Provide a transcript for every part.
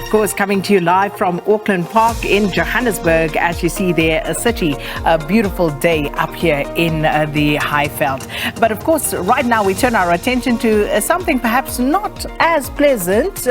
Of course, coming to you live from Auckland Park in Johannesburg. As you see there, a beautiful day up here in the Highveld. But of course, right now we turn our attention to something perhaps not as pleasant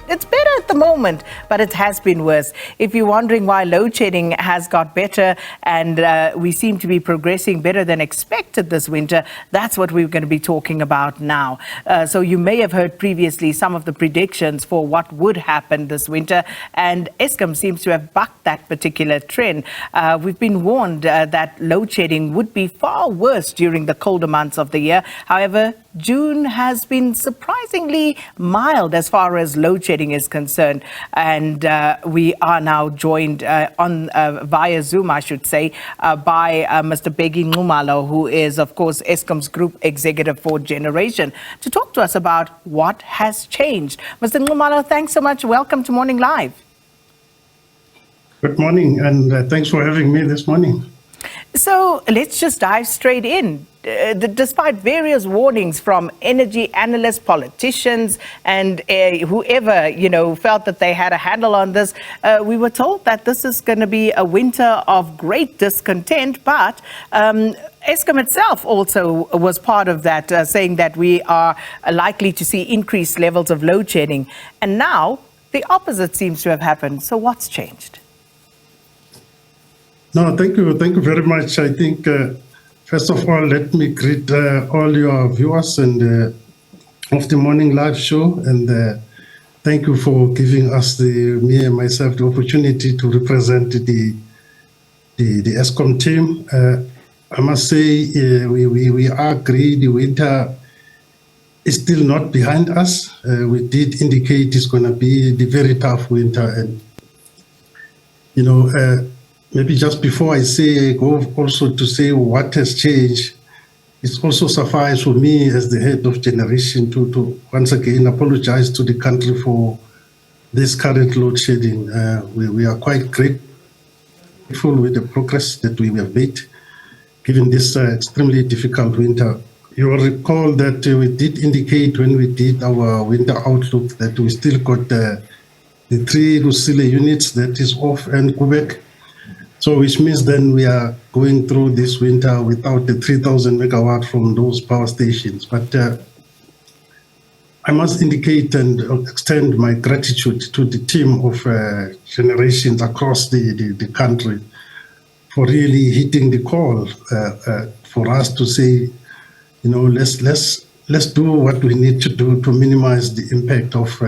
It's better at the moment, but it has been worse. If you're wondering why load shedding has got better and we seem to be progressing better than expected this winter, that's what we're going to be talking about now. So you may have heard previously some of the predictions for what would happen this winter, and Eskom seems to have bucked that particular trend. We've been warned that load shedding would be far worse during the colder months of the year. However, June has been surprisingly mild as far as load shedding is concerned, and we are now joined via Zoom, I should say, by Mr. Bheki Nxumalo, who is, of course, Eskom's Group Executive for Generation, to talk to us about what has changed. Mr. Nxumalo, thanks so much. Welcome to Morning Live. Good morning, and thanks for having me this morning. So let's just dive straight in. Despite various warnings from energy analysts, politicians, and whoever, felt that they had a handle on this, we were told that this is going to be a winter of great discontent. But Eskom itself also was part of that, saying that we are likely to see increased levels of load shedding. And now the opposite seems to have happened. So what's changed? No, thank you very much. I think, first of all, let me greet all your viewers and of the Morning Live show, and thank you for giving us, me and myself, the opportunity to represent the Eskom team. I must say, we agree the winter is still not behind us. We did indicate it's going to be the very tough winter, and maybe just before I go also to say what has changed, it's also suffice for me as the head of Generation to once again apologize to the country for this current load shedding. We are quite grateful with the progress that we have made, given this extremely difficult winter. You will recall that we did indicate when we did our winter outlook that we still got the 3 Kusile units that is off and Quebec. So which means then we are going through this winter without the 3,000 megawatt from those power stations. But I must indicate and extend my gratitude to the team of generations across the country for really hitting the call for us to say, let's do what we need to do to minimize the impact of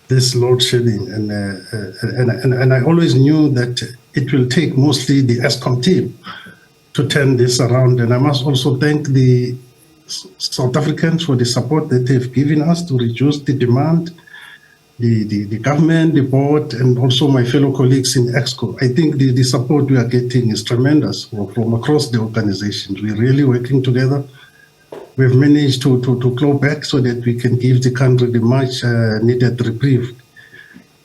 this load shedding. And I always knew that it will take mostly the Eskom team to turn this around. And I must also thank the South Africans for the support that they've given us to reduce the demand, the government, the board, and also my fellow colleagues in Exco. I think the support we are getting is tremendous from across the organizations. We're really working together. We've managed to claw back so that we can give the country the much needed reprieve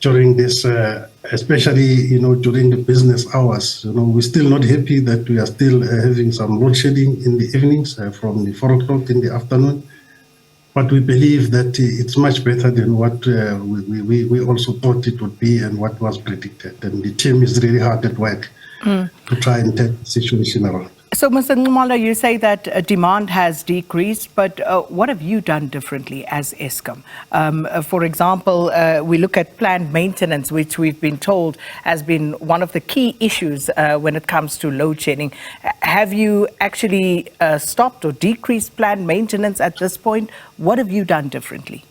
during this, especially, during the business hours. We're still not happy that we are still having some load shedding in the evenings from the 4 o'clock in the afternoon. But we believe that it's much better than what we also thought it would be and what was predicted. And the team is really hard at work to try and turn the situation around. So, Mr. Nxumalo, you say that demand has decreased, but what have you done differently as Eskom? For example, we look at planned maintenance, which we've been told has been one of the key issues when it comes to load shedding. Have you actually stopped or decreased planned maintenance at this point? What have you done differently?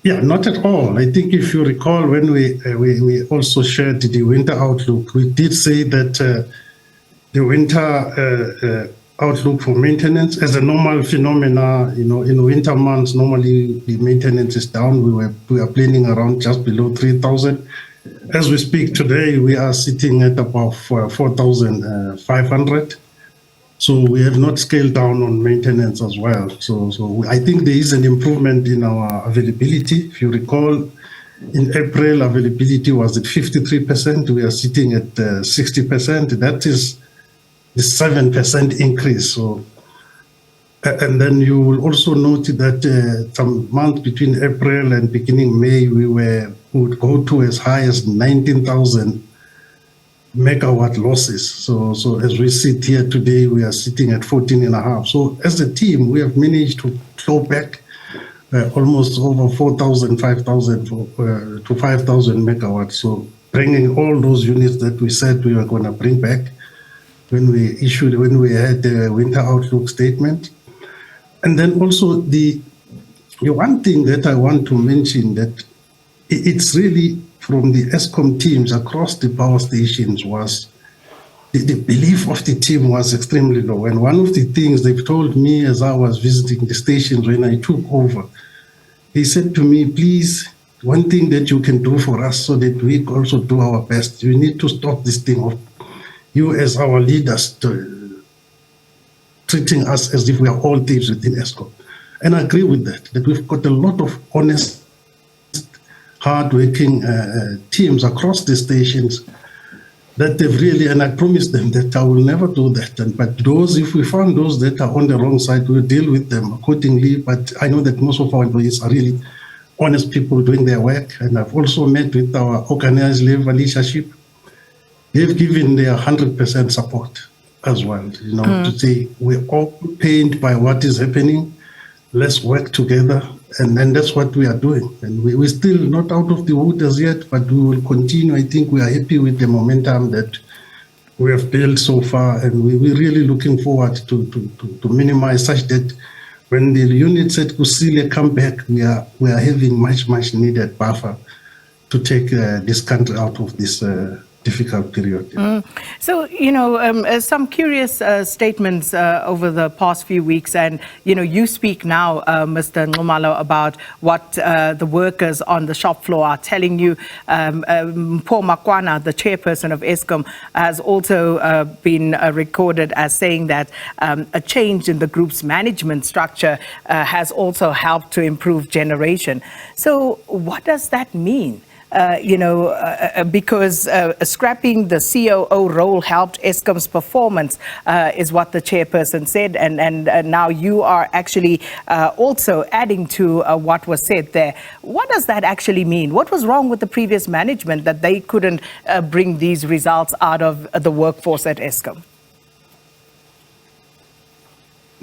Yeah, not at all. I think if you recall, when we also shared the winter outlook, we did say that the winter outlook for maintenance as a normal phenomena, in winter months, normally the maintenance is down. We are planning around just below 3,000. As we speak today, we are sitting at about 4,500. So we have not scaled down on maintenance as well. So I think there is an improvement in our availability. If you recall, in April, availability was at 53%. We are sitting at 60%. That is the 7% increase. So And then you will also note that some month between April and beginning May, we would go to as high as 19,000 megawatt losses. So as we sit here today, we are sitting at 14.5. So as a team, we have managed to claw back almost over 4,000, 5,000 to 5,000 megawatts. So bringing all those units that we said we were going to bring back when we had the winter outlook statement. And then also the one thing that I want to mention, that it's really from the Eskom teams across the power stations, was the belief of the team was extremely low. And one of the things they've told me as I was visiting the stations when I took over, they said to me, please, one thing that you can do for us so that we also do our best, you need to stop this thing of you as our leaders treating us as if we are all thieves within Eskom. And I agree with that we've got a lot of honest, hard-working teams across the stations that they've really, and I promised them that I will never do that. But those, if we find those that are on the wrong side, we'll deal with them accordingly. But I know that most of our employees are really honest people doing their work. And I've also met with our organized labor leadership. They've given their 100% support as well, to say we're all pained by what is happening. Let's work together. And that's what we are doing. And we're still not out of the wood as yet, but we will continue. I think we are happy with the momentum that we have built so far. And we're really looking forward to minimize such that when the units at Kusile come back, we are having much needed buffer to take this country out of this difficult period. So, some curious statements over the past few weeks, and, you speak now, Mr. Nxumalo, about what the workers on the shop floor are telling you. Paul Makwana, the chairperson of Eskom, has also been recorded as saying that a change in the group's management structure has also helped to improve generation. So what does that mean? Because scrapping the COO role helped Eskom's performance, is what the chairperson said, and now you are actually also adding to what was said there. What does that actually mean? What was wrong with the previous management that they couldn't bring these results out of the workforce at Eskom?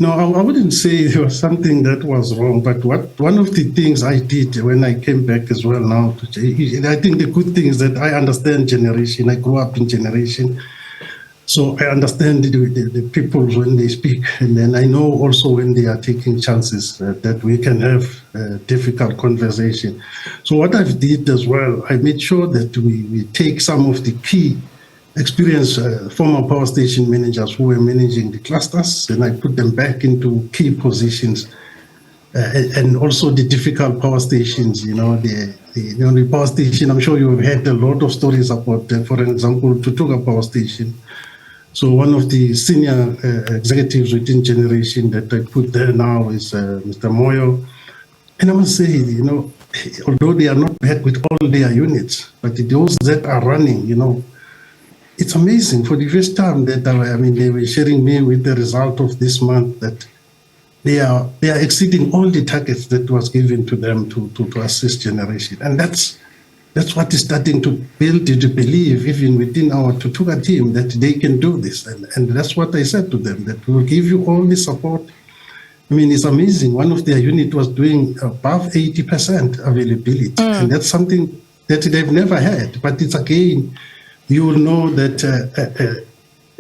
No, I wouldn't say there was something that was wrong, but one of the things I did when I came back as well now, I think the good thing is that I understand generation. I grew up in generation, so I understand the people when they speak, and then I know also when they are taking chances that we can have a difficult conversation. So what I did as well, I made sure that we take some of the key experienced former power station managers who were managing the clusters, and I put them back into key positions, and also the difficult power stations. The power station. I'm sure you've heard a lot of stories about, for example, Tutuga Power Station. So one of the senior executives within Generation that I put there now is Mr. Moyo, and I must say, although they are not back with all their units, but those that are running, it's amazing. For the first time that they were sharing me with the result of this month that they are exceeding all the targets that was given to them to assist generation, and that's what is starting to build the belief even within our Tutuga team that they can do this, and that's what I said to them, that we will give you all the support. It's amazing. One of their unit was doing above 80% availability, and that's something that they've never had. But it's again, you will know that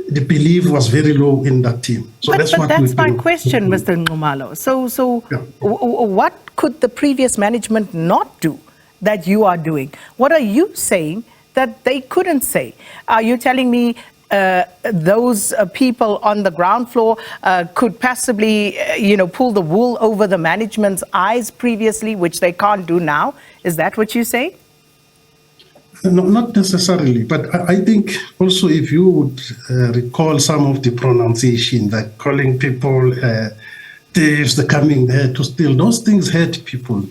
the belief was very low in that team. So that's my question, Mr. Nxumalo. So yeah. What could the previous management not do that you are doing? What are you saying that they couldn't say? Are you telling me those people on the ground floor could possibly, pull the wool over the management's eyes previously, which they can't do now? Is that what you say? No, not necessarily, but I think also if you would recall some of the pronunciation, like calling people thieves, the coming there to steal, those things hurt people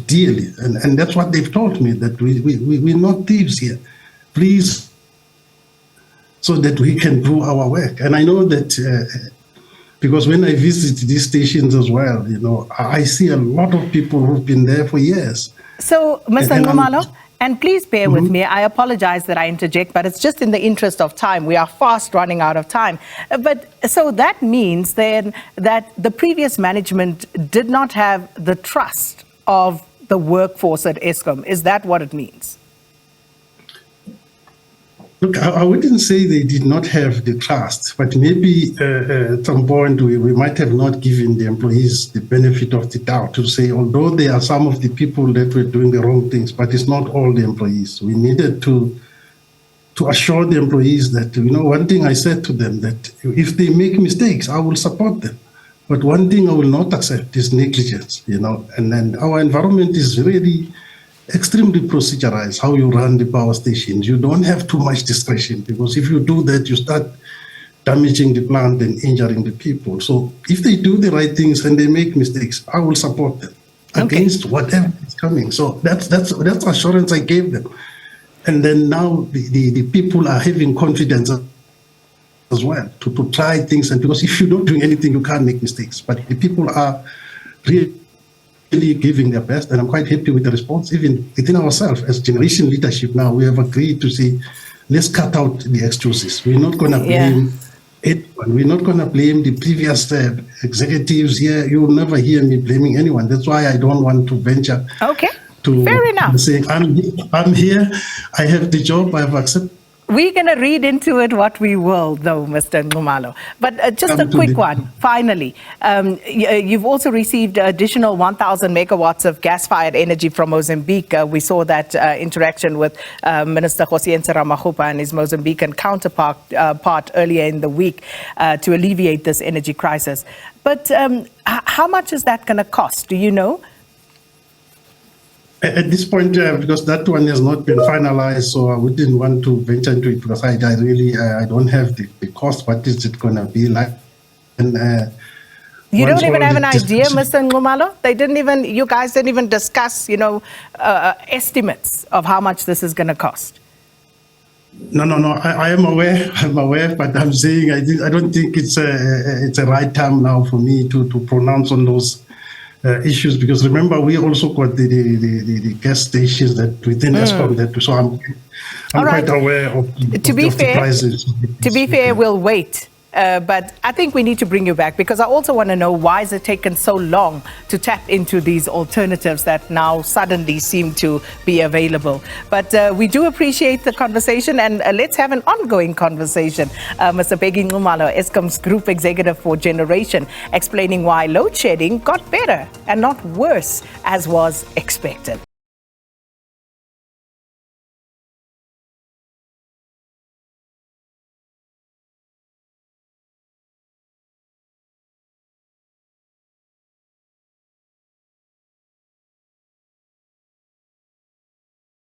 dearly, and that's what they've told me, that we're not thieves here, please, so that we can do our work. And I know that Because when I visit these stations as well, you know, I see a lot of people who've been there for years. So, Mr. Nxumalo, and please bear with me. I apologize that I interject, but it's just in the interest of time. We are fast running out of time. But so that means then that the previous management did not have the trust of the workforce at Eskom. Is that what it means? Look, I wouldn't say they did not have the trust, but maybe at some point we might have not given the employees the benefit of the doubt to say, although there are some of the people that were doing the wrong things, but it's not all the employees. We needed to assure the employees that, you know, one thing I said to them, that if they make mistakes, I will support them. But one thing I will not accept is negligence, you know, and then our environment is really extremely procedurized, how you run the power stations. You don't have too much discretion, because if you do that, you start damaging the plant and injuring the people. So if they do the right things and they make mistakes, I will support them against whatever is coming. So that's assurance I gave them. And then now the people are having confidence as well to try things. And because if you don't do anything, you can't make mistakes. But the people are really giving their best, and I'm quite happy with the response. Even within ourselves as generation leadership now, we have agreed to say, let's cut out the excuses. We're not going to blame anyone. We're not going to blame the previous executives here. You will never hear me blaming anyone. That's why I don't want to venture to fair enough. Saying, I'm here, I have the job, I have accepted. We're going to read into it what we will, though, Mr. Nxumalo. But just a quick one, finally. You've also received additional 1,000 megawatts of gas-fired energy from Mozambique. We saw that interaction with Minister Kgosientsho Ramokgopa and his Mozambican counterpart earlier in the week to alleviate this energy crisis. But how much is that going to cost? Do you know? At this point, because that one has not been finalized, so I wouldn't want to venture into it, because I really I don't have the cost. What is it going to be like? And you don't even have an idea, Mr. Nxumalo? You guys didn't even discuss, you know, estimates of how much this is going to cost. No. I am aware. I'm aware, but I'm saying I don't think it's a right time now for me to pronounce on those issues, because remember, we also got the gas stations that within Eskom that, so I'm quite aware of the prices. To be fair, we'll wait. But I think we need to bring you back, because I also want to know, why has it taken so long to tap into these alternatives that now suddenly seem to be available? But we do appreciate the conversation, and let's have an ongoing conversation. Mr. Bheki Nxumalo, Eskom's Group Executive for Generation, explaining why load shedding got better and not worse as was expected.